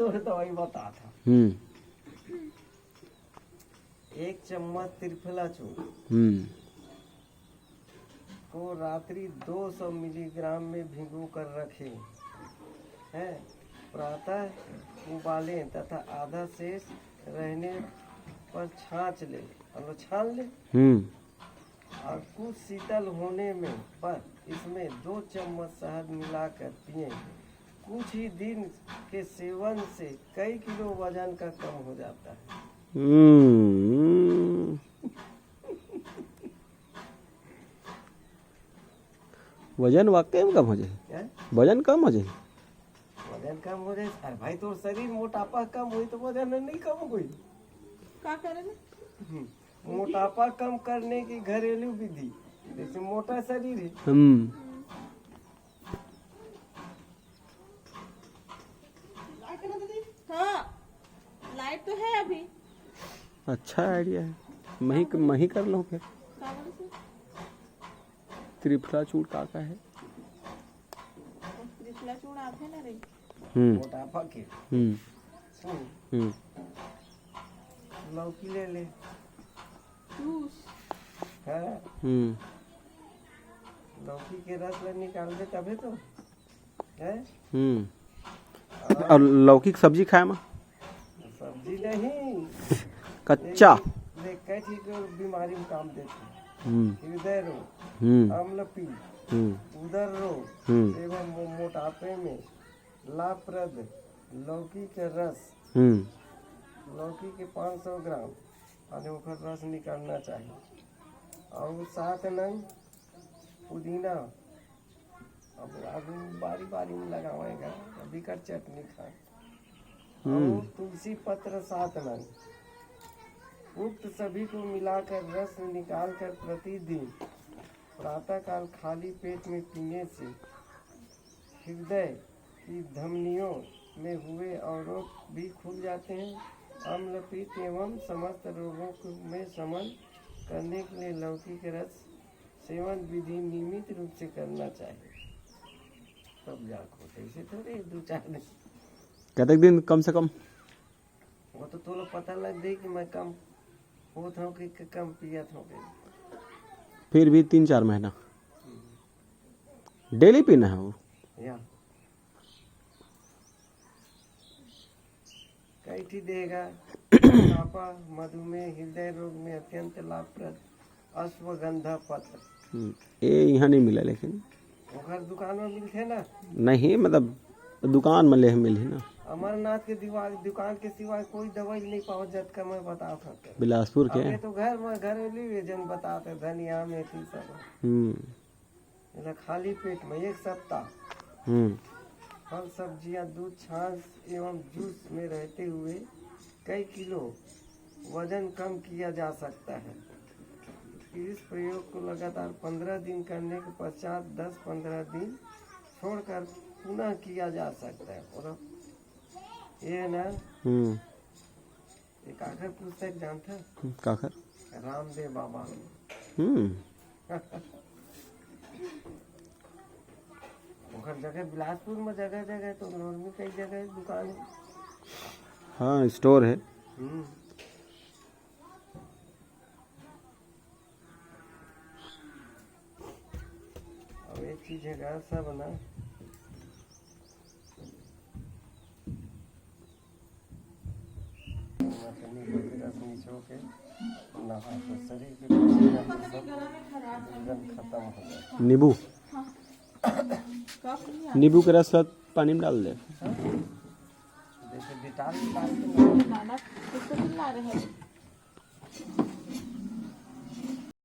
तो दवाई बता था। 1 चम्मच त्रिफला चूर्ण को रात्रि 200 मिलीग्राम में भिगो कर रखें, है प्रातः उबालें तथा आधा शेष रहने पर छान ले और कुछ शीतल होने में पर इसमें 2 चम्मच शहद मिलाकर पिए। कुछ ही दिन के सेवन से कई किलो वजन का कम हो जाता है। वजन वाकई में कम हो जाए, वजन कम हो जाए, वजन कम हो जाए। अरे भाई तो शरीर मोटापा कम हुई तो वजन नहीं कम हुई। क्या करेंगे? मोटापा कम करने की घरेलू विधि, जैसे मोटा शरीर है। हाँ लाइट तो है अभी। अच्छा आइडिया है, मैं ही कर लूँ फिर। त्रिफला चूर्ण का है? त्रिफला चूर्ण आते ना रे मोटापा के। लौकी ले ले। हाँ? लौकी के रस निकाल दे तभी तो है। और लौकी की सब्जी खाए में? सब्जी नहीं, कच्चा कई चीज बीमारी में काम देते हैं। हृदय रोग, अम्लपीठ, उदर रोग एवं मोटापे में लाभप्रद लौकी के रस। लौकी के 500 ग्राम और ओकर रस निकालना चाहिए और 7 नंग पुदीना अब आदमी बारी बारी में लगाएगा, अभी कर चटनी खाए। और तुलसी पत्र 7 नंग। उक्त सभी को मिलाकर रस निकालकर प्रतिदिन प्रातःकाल खाली पेट में पीने से हृदय की धमनियों में हुए अवरोध भी खुल जाते हैं। अम्लपीठ एवं समस्त रोगों में शमन करने के लिए लौकी के रस सेवन विधि नियमित रूप से करना चाहिए। तब जाको ऐसे थोड़े 2-4 दिन। कितने दिन कम से कम? वो तो थोड़ा पता लग गई कि मैं कम होत हूँ कि कम पियत हूँ। फिर भी 3-4 महीना डेली पीना है वो? या कई ठी देगा। मोटापा, मधुमेह, हृदय रोग में अत्यंत लाभप्रद अश्वगंधा पत्र। ये यहाँ नहीं मिला, लेकिन ओकर दुकान में मिलते ना? नहीं, मतलब दुकान में ले मिली ना। अमरनाथ के दुकान के सिवाय कोई दवाई नहीं पाओ जत का मैं बता सकता। बिलासपुर के अबे तो घर में घरेलू जन बताते, धनिया मेथी सब। खाली पेट में 1 सप्ताह फल सब्जियां, दूध, छाछ एवं जूस में रहते हुए कई किलो वजन कम किया जा सकता है। इस प्रयोग को लगातार 15 दिन करने के पश्चात 10-15 दिन छोड़कर पुनः किया जा सकता है। और ये ना एक आखिर पुस्तक जानता है? काकर? रामदेव बाबा। जगह बिलासपुर में जगह जगह तो नॉर्मल कई जगह दुकान है। हाँ स्टोर है। अब एक चीज है सब ना शरीर के खत्म हो जाए। नींबू के रस पानी में डाल दे। जैसे डिटॉल डाल के